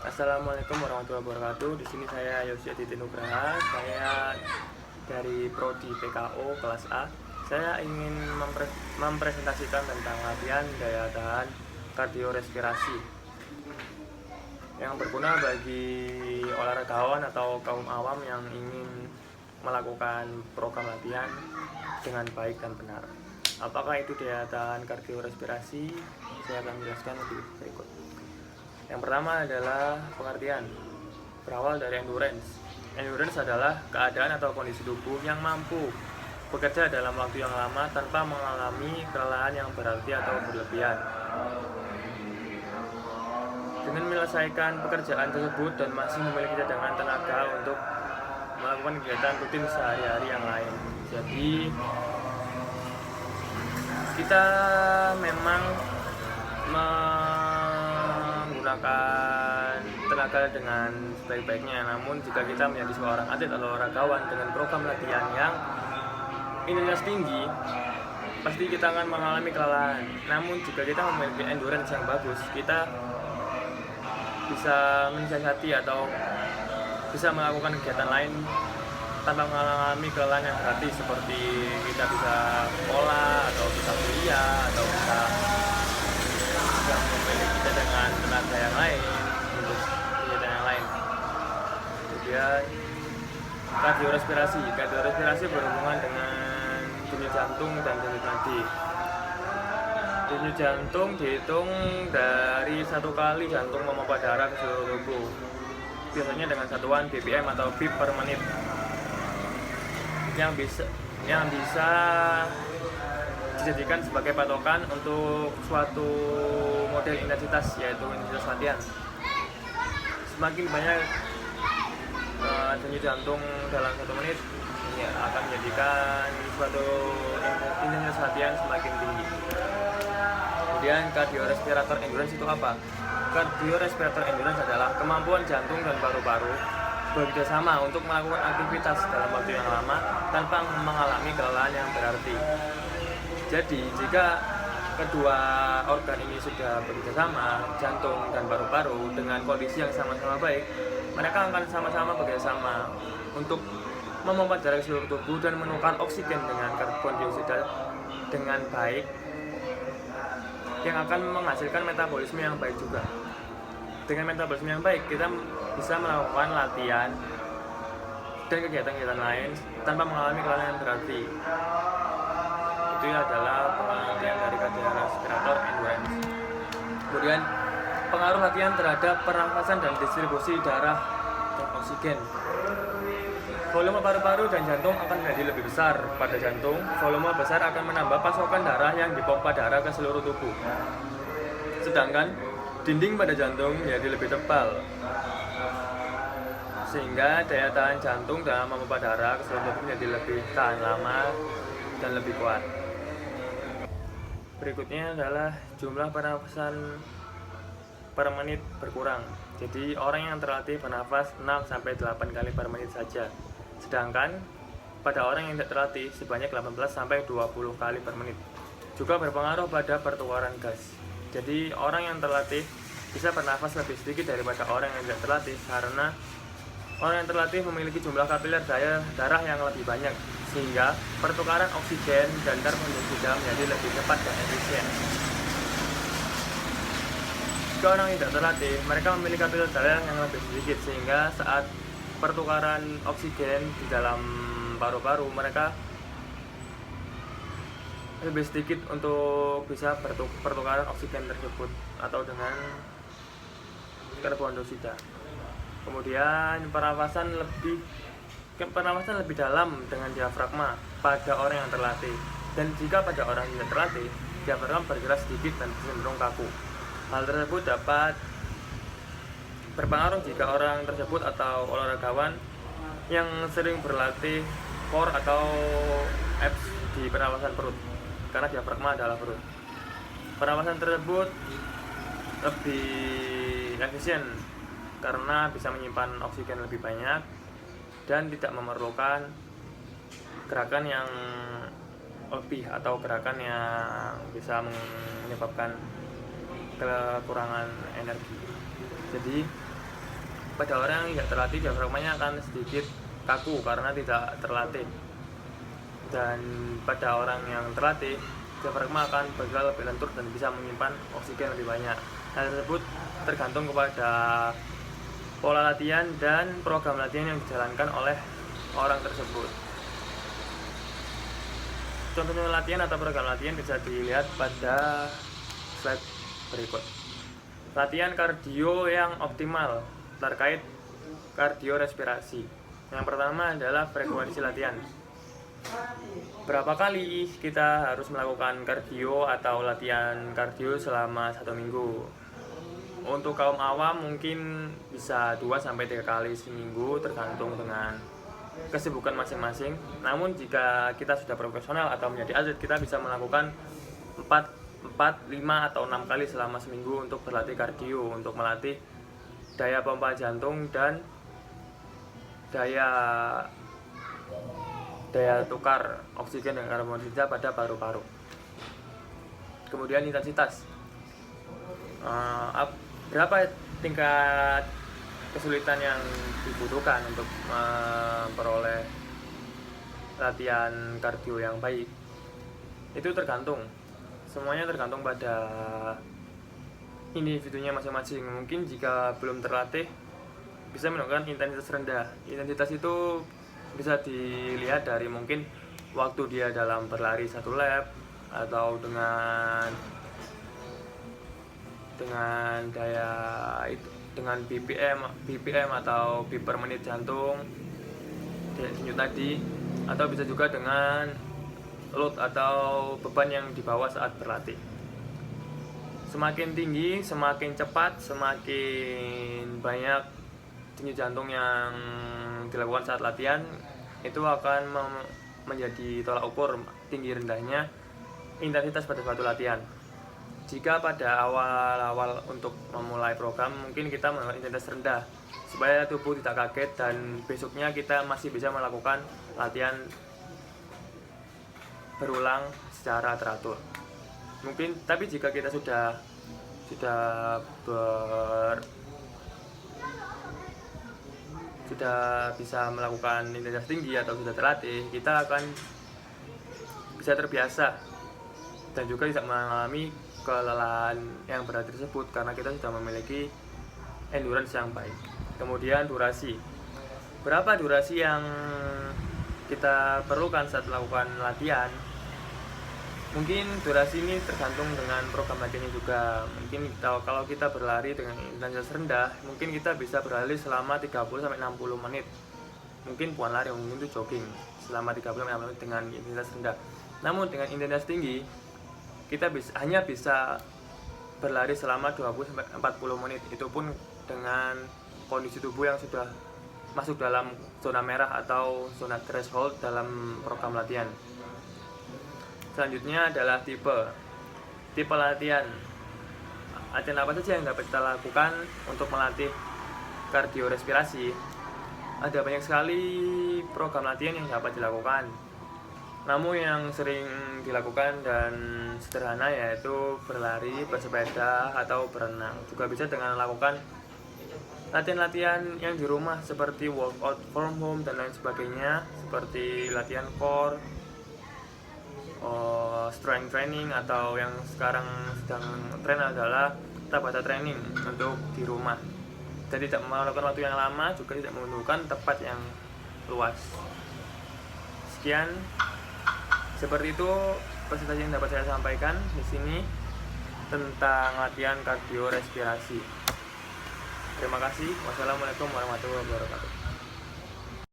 Assalamualaikum warahmatullahi wabarakatuh. Di sini saya Yosi Aditya Nugraha. Saya dari Prodi PKO kelas A. Saya ingin mempresentasikan tentang latihan daya tahan kardiorespirasi yang berguna bagi olahragawan atau kaum awam yang ingin melakukan program latihan dengan baik dan benar. Apakah itu daya tahan kardiorespirasi? Saya akan menjelaskan lebih berikut. Yang pertama adalah pengertian. Berawal dari endurance. Endurance adalah keadaan atau kondisi tubuh yang mampu bekerja dalam waktu yang lama tanpa mengalami kelelahan yang berarti atau berlebihan. Dengan menyelesaikan pekerjaan tersebut dan masih memiliki cadangan tenaga untuk melakukan kegiatan rutin sehari-hari yang lain. Jadi kita memang menggunakan tenaga dengan sebaik-baiknya. Namun jika kita menjadi seorang atlet atau olahragawan dengan program latihan yang intensitas tinggi, pasti kita akan mengalami kelelahan. Namun jika kita memiliki endurance yang bagus, kita bisa mensiasati atau bisa melakukan kegiatan lain tanpa mengalami kelelahan yang berarti, seperti kita bisa sekolah atau bisa kuliah atau bisa memiliki cadangan tenaga yang lain untuk kegiatan yang lain. Kemudian kardiorespirasi berhubungan dengan denyut jantung dan denyut nadi. Denyut jantung dihitung dari satu kali jantung memompa darah ke seluruh tubuh, biasanya dengan satuan BPM atau beat per menit, yang bisa dijadikan sebagai patokan untuk suatu model intensitas, yaitu intensitas latihan. Semakin banyak denyut jantung dalam 1 menit, ini akan menjadikan suatu intensitas latihan semakin tinggi. Kemudian kardiorespirator endurance itu apa? Kardiorespirator endurance adalah kemampuan jantung dan paru-paru bekerja sama untuk melakukan aktivitas dalam waktu yang lama tanpa mengalami kelelahan yang berarti. Jadi, jika kedua organ ini sudah bekerja sama, jantung dan paru-paru, dengan kondisi yang sama-sama baik, mereka akan sama-sama bekerja sama untuk memompa darah ke seluruh tubuh dan menukar oksigen dengan karbon dioksida dengan baik, yang akan menghasilkan metabolisme yang baik juga. Dengan metabolisme yang baik, kita bisa melakukan latihan dan kegiatan-kegiatan lain tanpa mengalami kelelahan yang berarti. Itu adalah pengertian dari kardiorespirator endurance. Kemudian pengaruh latihan terhadap pernafasan dan distribusi darah dan oksigen. Volume paru-paru dan jantung akan menjadi lebih besar. Pada jantung, volume besar akan menambah pasokan darah yang dipompa darah ke seluruh tubuh. Sedangkan dinding pada jantung menjadi lebih tebal, sehingga daya tahan jantung dalam memompa darah ke seluruh tubuh menjadi lebih tahan lama dan lebih kuat. Berikutnya adalah jumlah pernafasan per menit berkurang. Jadi orang yang terlatih bernafas 6-8 kali per menit saja. Sedangkan pada orang yang tidak terlatih sebanyak 18-20 kali per menit. Juga berpengaruh pada pertukaran gas. Jadi orang yang terlatih bisa bernafas lebih sedikit daripada orang yang tidak terlatih, karena orang yang terlatih memiliki jumlah kapiler darah yang lebih banyak, sehingga pertukaran oksigen dan karbon dioksida menjadi lebih cepat dan efisien. Jika orang yang tidak terlatih, mereka memiliki kapiler darah yang lebih sedikit, sehingga saat pertukaran oksigen di dalam paru-paru mereka lebih sedikit untuk bisa pertukaran oksigen tersebut atau dengan karbon dioksida. Kemudian pernafasan lebih dalam dengan diafragma pada orang yang terlatih, dan jika pada orang yang tidak terlatih, diafragma bergerak sedikit dan cenderung kaku. Hal tersebut dapat berpengaruh jika orang tersebut atau olahragawan yang sering berlatih core atau abs di pernafasan perut, karena diafragma adalah perut. Pernafasan tersebut lebih efisien karena bisa menyimpan oksigen lebih banyak dan tidak memerlukan gerakan yang lebih atau gerakan yang bisa menyebabkan kekurangan energi. Jadi pada orang yang tidak terlatih diafragmanya akan sedikit kaku karena tidak terlatih, dan pada orang yang terlatih diafragma akan bergerak lebih lentur dan bisa menyimpan oksigen lebih banyak. Hal tersebut tergantung kepada pola latihan dan program latihan yang dijalankan oleh orang tersebut. Contohnya latihan atau program latihan bisa dilihat pada slide berikut. Latihan kardio yang optimal terkait kardio respirasi. Yang pertama adalah frekuensi latihan. Berapa kali kita harus melakukan kardio atau latihan kardio selama 1 minggu? Untuk kaum awam mungkin bisa 2-3 kali seminggu tergantung dengan kesibukan masing-masing. Namun jika kita sudah profesional atau menjadi atlet, kita bisa melakukan 4, 5 atau 6 kali selama seminggu untuk berlatih kardio, untuk melatih daya pompa jantung dan daya tukar oksigen dan karbon dioksida pada paru-paru. Kemudian intensitas. Berapa tingkat kesulitan yang dibutuhkan untuk memperoleh latihan kardio yang baik? Itu tergantung. Semuanya tergantung pada individunya masing-masing. Mungkin jika belum terlatih bisa melakukan intensitas rendah. Intensitas itu bisa dilihat dari mungkin waktu dia dalam berlari 1 lap, atau dengan BPM atau beat per menit jantung denyut tadi, atau bisa juga dengan load atau beban yang dibawa saat berlatih. Semakin tinggi, semakin cepat, semakin banyak denyut jantung yang dilakukan saat latihan, itu akan menjadi tolak ukur tinggi rendahnya intensitas pada suatu latihan. Jika pada awal-awal untuk memulai program mungkin kita melakukan intensitas rendah supaya tubuh tidak kaget dan besoknya kita masih bisa melakukan latihan berulang secara teratur. Mungkin tapi jika kita sudah bisa melakukan intensitas tinggi atau sudah terlatih, kita akan bisa terbiasa dan juga tidak mengalami kelelahan yang berat tersebut karena kita sudah memiliki endurance yang baik. Kemudian durasi. Berapa durasi yang kita perlukan saat melakukan latihan? Mungkin durasi ini tergantung dengan program latihannya juga. Mungkin kalau kita berlari dengan intensitas rendah, mungkin kita bisa berlari selama 30-60 menit. Mungkin bukan lari, mungkin itu jogging selama 30-60 menit dengan intensitas rendah. Namun dengan intensitas tinggi, kita hanya bisa berlari selama 20-40 menit. Itu pun dengan kondisi tubuh yang sudah masuk dalam zona merah atau zona threshold dalam program latihan. Selanjutnya adalah tipe latihan. Latihan apa saja yang dapat kita lakukan untuk melatih kardiorespirasi? Ada banyak sekali program latihan yang dapat dilakukan. Namun yang sering dilakukan dan sederhana yaitu berlari, bersepeda, atau berenang. Juga bisa dengan melakukan latihan-latihan yang di rumah seperti workout from home dan lain sebagainya, seperti latihan core, strength training, atau yang sekarang sedang tren adalah Tabata training untuk di rumah. Jadi tidak memakan waktu yang lama, juga tidak membutuhkan tempat yang luas. Sekian, seperti itu presentasi yang dapat saya sampaikan di sini tentang latihan kardiorespirasi. Terima kasih. Wassalamualaikum warahmatullahi wabarakatuh.